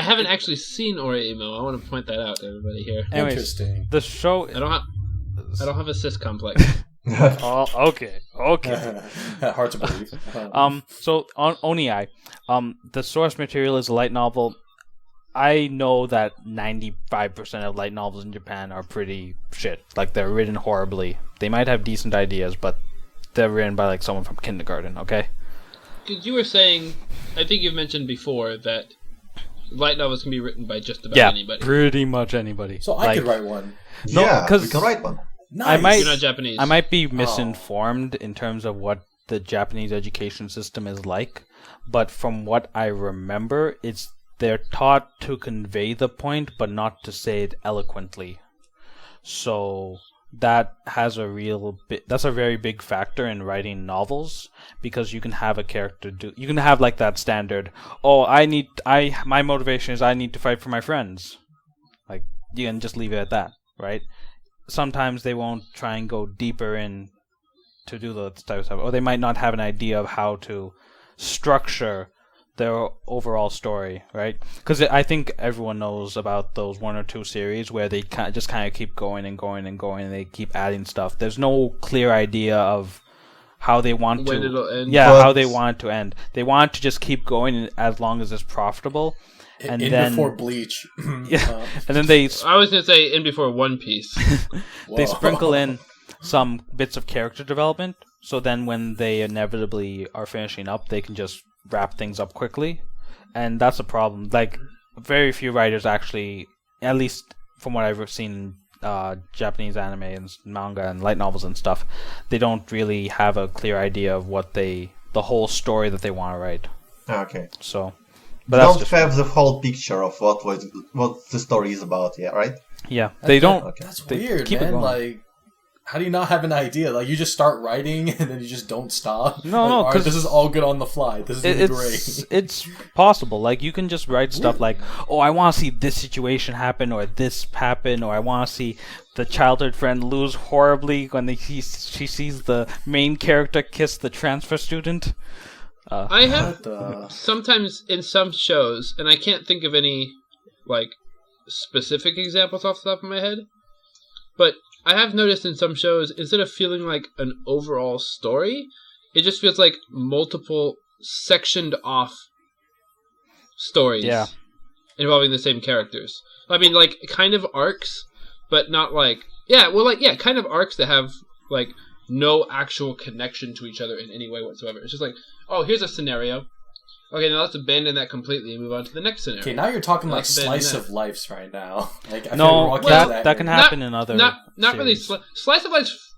haven't actually seen Emo. I want to point that out to everybody here. Anyways, Interesting. the show. I don't have a cis complex. Oh, okay. Hard to believe. So on Onii, the source material is a light novel. I know that 95% of light novels in Japan are pretty shit. Like, they're written horribly. They might have decent ideas, but they're written by, like, someone from kindergarten, okay? Because you were saying, I think you've mentioned before that light novels can be written by just about Yeah, anybody. pretty much anybody. So I could write one. No, Yeah, 'cause we can write one. Nice. You're not Japanese. I might be misinformed in terms of what the Japanese education system is like, but from what I remember, they're taught to convey the point, but not to say it eloquently. So that has that's a very big factor in writing novels, because you can have a character you can have like that standard, my motivation is I need to fight for my friends. Like, you can just leave it at that, right? Sometimes they won't try and go deeper in to do the type of stuff, or they might not have an idea of how to structure their overall story, right? Because I think everyone knows about those one or two series where they just kind of keep going and going and going, and they keep adding stuff. There's no clear idea of how they want When it'll end. Yeah, But- how they want it to end. They want to just keep going as long as it's profitable, and In then before Bleach. yeah, and then they I was going to say in before One Piece. they Whoa. sprinkle in some bits of character development, so then when they inevitably are finishing up, they can just wrap things up quickly. And that's a problem. Like, very few writers actually, at least from what I've seen in Japanese anime and manga and light novels and stuff, they don't really have a clear idea of the whole story that they want to write. Okay. So, But but that's don't just, have the whole picture of what the story is about, yeah, right? yeah, they don't. Okay. That's They weird, keep it man. going. Like, how do you not have an idea? Like, you just start writing and then you just don't stop. No, Like, no, all right, 'cause this is all good on the fly. This is gonna be great. It's possible. Like, you can just write stuff like, oh, I want to see this situation happen, or this happen, or I want to see the childhood friend lose horribly when she sees the main character kiss the transfer student. I have What the- sometimes in some shows, and I can't think of any like specific examples off the top of my head, but I have noticed in some shows, instead of feeling like an overall story, it just feels like multiple sectioned off stories Yeah. involving the same characters. I mean, like, kind of arcs, but not like... Yeah, kind of arcs that have, like, no actual connection to each other in any way whatsoever. It's just like, oh, here's a scenario. Okay, now let's abandon that completely and move on to the next scenario. Okay, now you're talking like Let's abandon slice that. of lives right now. Like, I feel No, we're all getting to that can area. happen in other. Not really. series. Slice of life's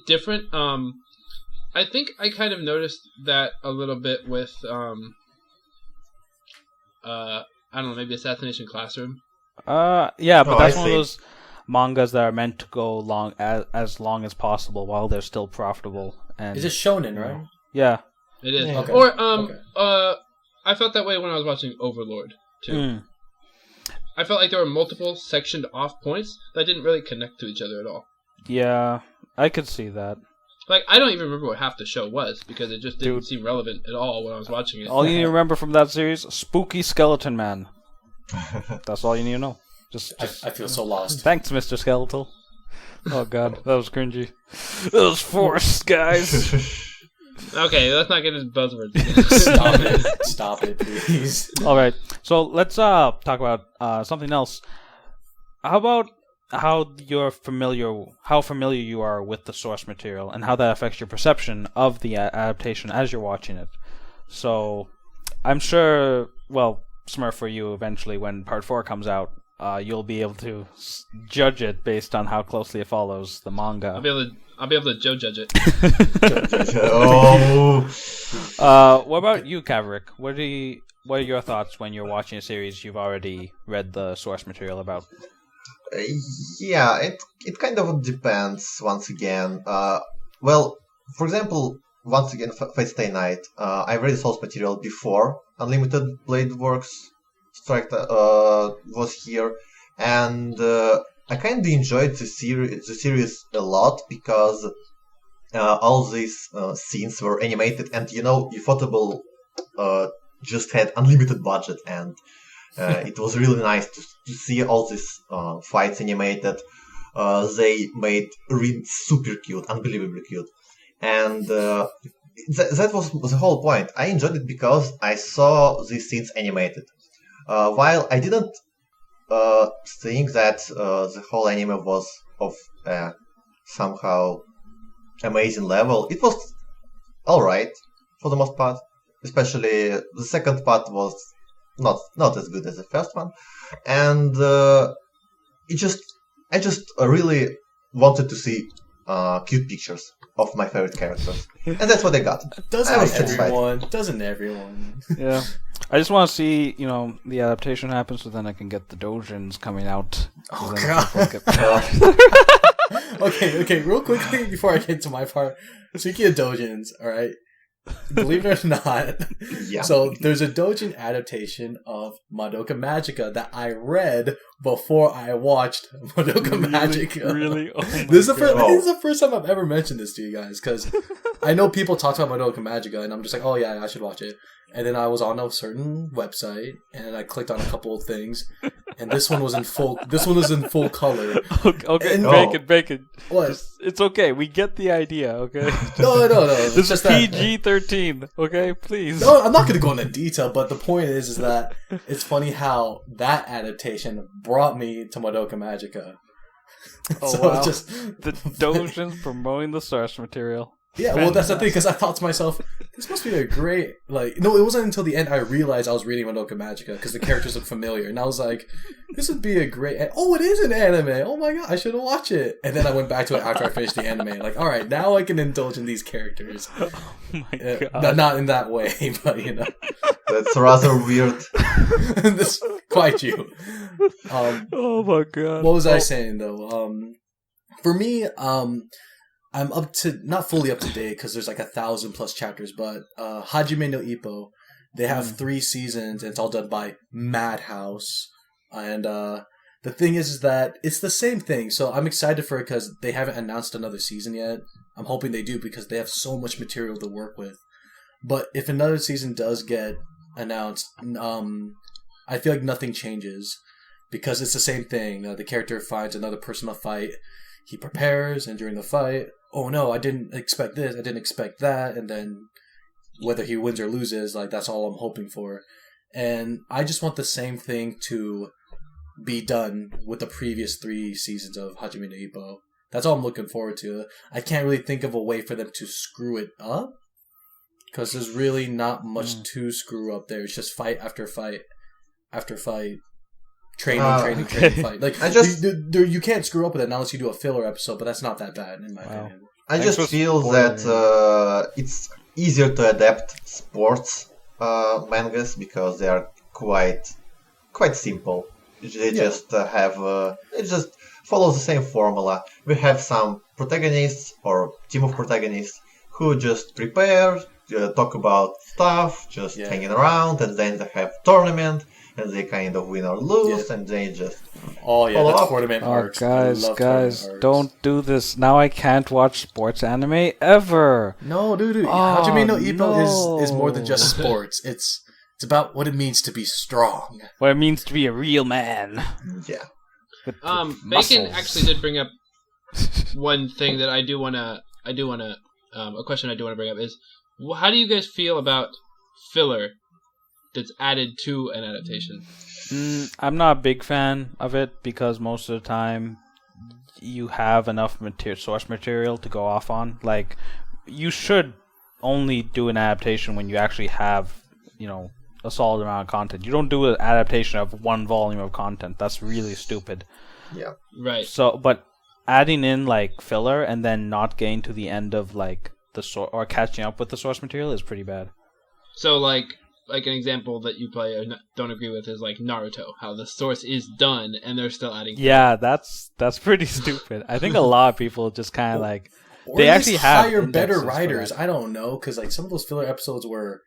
different. I think I kind of noticed that a little bit with I don't know, maybe Assassination Classroom. Yeah, but Oh, that's I one of see. those mangas that are meant to go as long as possible while they're still profitable. And Is it shonen, right? yeah. It is. Yeah. Okay. Or Okay. I felt that way when I was watching Overlord too. Mm. I felt like there were multiple sectioned off points that didn't really connect to each other at all. Yeah, I could see that. Like, I don't even remember what half the show was because it just didn't Dude. seem relevant at all when I was watching it. All you need to remember from that series: Spooky Skeleton Man. That's all you need to know. Just I feel so lost. thanks, Mr. Skeletal. Oh god, that was cringy. That was forced, guys. Okay, let's not get into buzzwords. Stop it. Stop it, please. All right, so let's talk about something else. How about how familiar you are with the source material and how that affects your perception of the adaptation as you're watching it. So, I'm sure, well, Smurf, for you eventually when Part 4 comes out, you'll be able to judge it based on how closely it follows the manga. I'll be able to Joe judge it. Oh, What about you, Kavrik? What are your thoughts when you're watching a series you've already read the source material about? yeah, it kind of depends once again. Well, for example, once again, Fate Stay Night. I read the source material before Unlimited Blade Works Strike was here, and I kind of enjoyed the series a lot because all these scenes were animated, and Ufotable just had unlimited budget, and it was really nice to see all these fights animated. they made Rin super cute, unbelievably cute. And that was the whole point. I enjoyed it because I saw these scenes animated. While I didn't think that the whole anime was of somehow amazing level, it was alright for the most part. Especially the second part was not as good as the first one, and I just really wanted to see cute pictures of my favorite characters, and that's what I got. Doesn't everyone? Yeah. I just want to see, the adaptation happen so then I can get the doujins coming out. Oh, God. Okay, real quickly before I get to my part. Speaking of doujins, alright? Believe it or not, Yeah. So there's a doujin adaptation of Madoka Magica that I read before I watched Madoka Magica. Really? Oh my This is God. the first time I've ever mentioned this to you guys, because I know people talk about Madoka Magica, and I'm just like, oh yeah, I should watch it. And then I was on a certain website, and I clicked on a couple of things, and this one was in full. This one was in full color. Okay, And- bacon. What? It's okay. We get the idea. Okay. No. This is just that- PG-13. Okay, please. No, I'm not going to go into detail, but the point is that it's funny how that adaptation brought me to Madoka Magica. Oh, So wow. it's just The doujins promoting the source material. yeah. Well, that's the thing, because I thought to myself, this must be a great No, it wasn't until the end I realized I was reading Madoka Magica because the characters look familiar, and I was like, this would be a great. Oh, it is an anime. Oh my god, I should watch it. And then I went back to it after I finished the anime. Like, all right, now I can indulge in these characters. Oh my God. Not in that way, but That's rather weird. this quite you. Oh my God. What was I saying though? For me, I'm up to not fully up to date because there's like 1,000+ chapters, but Hajime no Ippo, they have 3 seasons and it's all done by Madhouse. And the thing is that it's the same thing, so I'm excited for it because they haven't announced another season yet. I'm hoping they do because they have so much material to work with. But if another season does get announced, I feel like nothing changes because it's the same thing. The character finds another person to fight. He prepares, and during the fight, oh no, I didn't expect this, I didn't expect that, and then whether he wins or loses, like that's all I'm hoping for. And I just want the same thing to be done with the previous 3 seasons of Hajime no Ippo. That's all I'm looking forward to. I can't really think of a way for them to screw it up, because there's really not much to screw up there. It's just fight after fight after fight. Training, fight. Like you can't screw up with it unless you do a filler episode, but that's not that bad in my opinion. I just feel that it's easier to adapt sports mangas because they are quite simple. They just it just follows the same formula. We have some protagonists or team of protagonists who just prepare, talk about stuff, just hanging around, and then they have tournament. And they kind of win or lose, and they just the tournament arcs. Guys, don't do this. Now I can't watch sports anime ever. No, dude. Hajime no Ippo is more than just sports. It's about what it means to be strong. What it means to be a real man. Yeah. Bacon actually did bring up one thing that I do wanna a question I do wanna bring up is, how do you guys feel about filler that's added to an adaptation? I'm not a big fan of it because most of the time you have enough source material to go off on. Like, you should only do an adaptation when you actually have, a solid amount of content. You don't do an adaptation of 1 volume of content. That's really stupid. Yeah. Right. So, but adding in like filler and then not getting to the end of like or catching up with the source material is pretty bad. So like an example that you probably don't agree with is like Naruto, how the source is done and they're still adding. Yeah, that's pretty stupid. I think a lot of people just kind of like or they actually hire have better writers. I don't know, because like some of those filler episodes were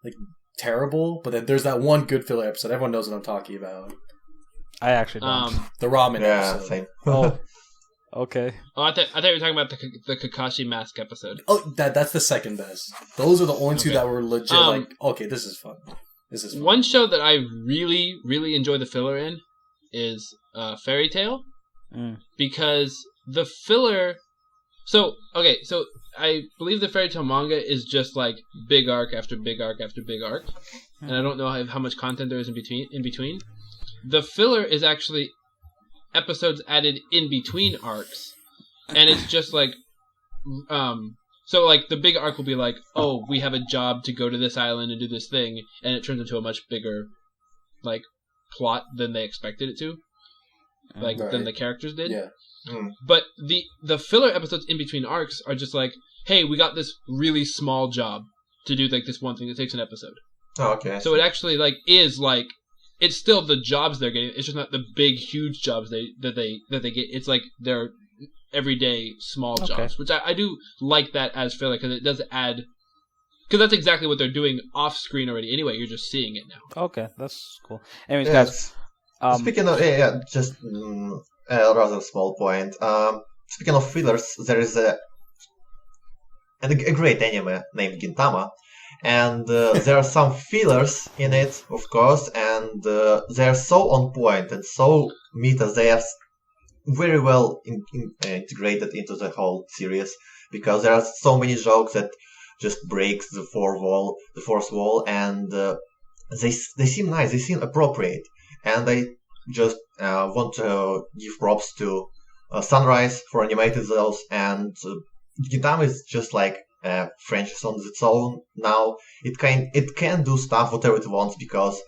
like terrible, but then there's that one good filler episode. Everyone knows what I'm talking about. I actually don't. The ramen episode. Same. Oh, okay. Oh, I thought you were talking about the Kakashi Mask episode. Oh, that's the second best. Those are the only 2 that were legit. Like, okay, this is fun. One show that I really, really enjoy the filler in is Fairy Tail. because the filler. So I believe the fairy tale manga is just like big arc after big arc after big arc, and I don't know how much content there is in between. The filler is actually episodes added in between arcs, and it's just like, so like the big arc will be like, oh, we have a job to go to this island and do this thing, and it turns into a much bigger, like, plot than they expected it to, like than the characters did. Yeah. But the filler episodes in between arcs are just like, hey, we got this really small job to do like this one thing that takes an episode. Oh, okay. So it actually like is like, it's still the jobs they're getting. It's just not the big huge jobs that they get. It's like their everyday small jobs, which I do like that as filler because it does add. Because that's exactly what they're doing off screen already. Anyway, you're just seeing it now. Okay, that's cool. Anyways, Yes. guys. Speaking of just a rather small point. Speaking of fillers, there is a great anime named Gintama, and there are some fillers in it, of course, and they are so on point and so meta. They are very well integrated into the whole series because there are so many jokes that just breaks the fourth wall, and they seem nice. They seem appropriate, and I just want to give props to Sunrise for animating those, and Gintama is just like a franchise on its own now. It can do stuff whatever it wants because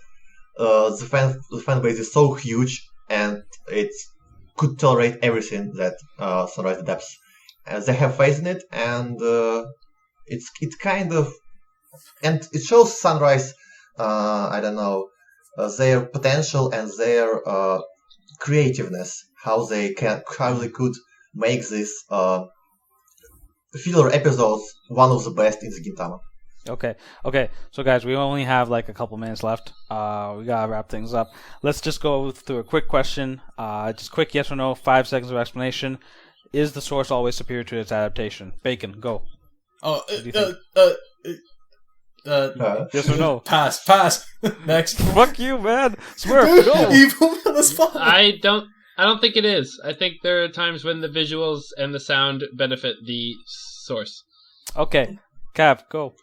the fan base is so huge, and it could tolerate everything that Sunrise adapts. They have faith in it, and it kind of, and it shows Sunrise, I don't know, their potential and their creativeness, how they could make this filler episodes one of the best in the Gintama. Okay. So guys, we only have like a couple minutes left. We gotta wrap things up. Let's just go through a quick question. Just quick yes or no, 5 seconds of explanation. Is the source always superior to its adaptation? Bacon, go. Oh, yes or no? Pass. Next. Fuck you, man. Smurf, go. You put me on the spot. I don't think it is. I think there are times when the visuals and the sound benefit the source. Okay. Cav, go.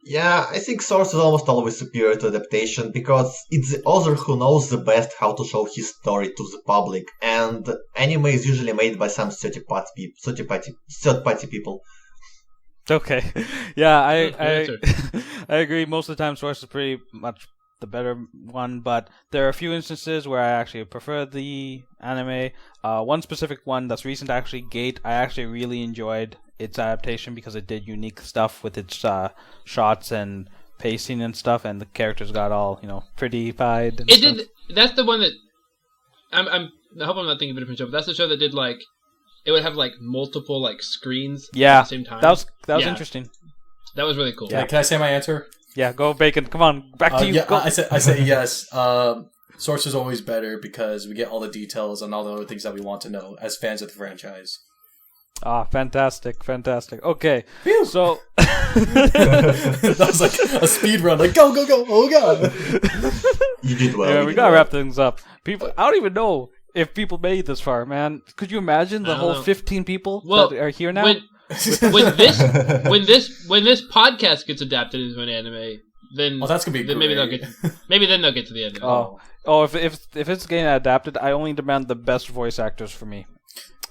Yeah, I think source is almost always superior to adaptation because it's the author who knows the best how to show his story to the public, and anime is usually made by some third-party people. Okay. Yeah, I agree. Most of the time, source is pretty much the better one, but there are a few instances where I actually prefer the anime. One specific one that's recent, actually, Gate. I actually really enjoyed its adaptation because it did unique stuff with its shots and pacing and stuff, and the characters got all pretty-fied. And it stuff. did. That's the one that I hope I'm not thinking of a different show, but that's the show that did like. It would have like multiple like screens at the same time. That was interesting. That was really cool. Yeah, can I say my answer? Yeah, go Bacon. Come on, back to you. Yeah, Go. I say yes. Source is always better because we get all the details and all the other things that we want to know as fans of the franchise. Ah, fantastic. Okay, Phew. so that was like a speed run. Like go, oh god. You did well. yeah, we gotta wrap things up. People, I don't even know if people made it this far, man. Could you imagine the whole 15 people that are here now? When this podcast gets adapted into an anime, then that's gonna be then great. maybe then they'll get to the end. If it's getting adapted, I only demand the best voice actors for me.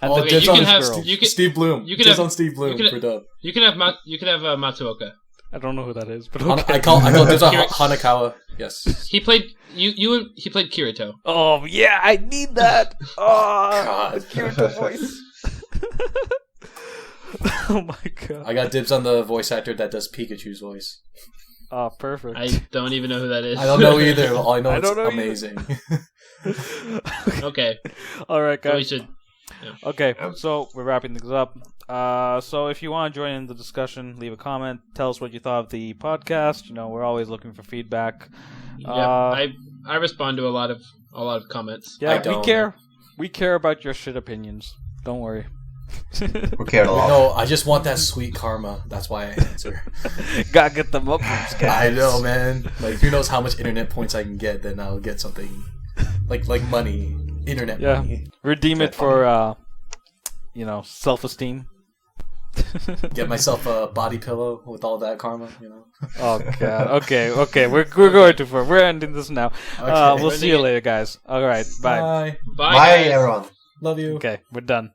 And Okay, you can have Steve Bloom. You can have on Steve Bloom for dub. You can have Matsuoka. I don't know who that is, but okay. I call dibs on Hanakawa. Yes. He played he played Kirito. Oh yeah, I need that. Oh, God. Kirito voice. Oh my god. I got dibs on the voice actor that does Pikachu's voice. Oh, perfect. I don't even know who that is. I don't know either. All I know I it's don't know amazing. Okay. All right, So guys. we should. Yeah. Okay, so we're wrapping things up. So if you want to join in the discussion, leave a comment. Tell us what you thought of the podcast. We're always looking for feedback. Yeah, I respond to a lot of comments. Yeah, I don't. we care. We care about your shit opinions. Don't worry. We care a lot. No, I just want that sweet karma. That's why I answer. Gotta get them upwards, guys. I know, man. Like, who knows how much internet points I can get, then I'll get something. Like money. internet Yeah. money. Redeem it for, self-esteem. Get myself a body pillow with all that karma, Oh god. Okay. We're going too far. We're ending this now. Okay. We'll see you later, guys. All right. Bye. Bye. Bye, Bye, guys. everyone. Love you. Okay, we're done.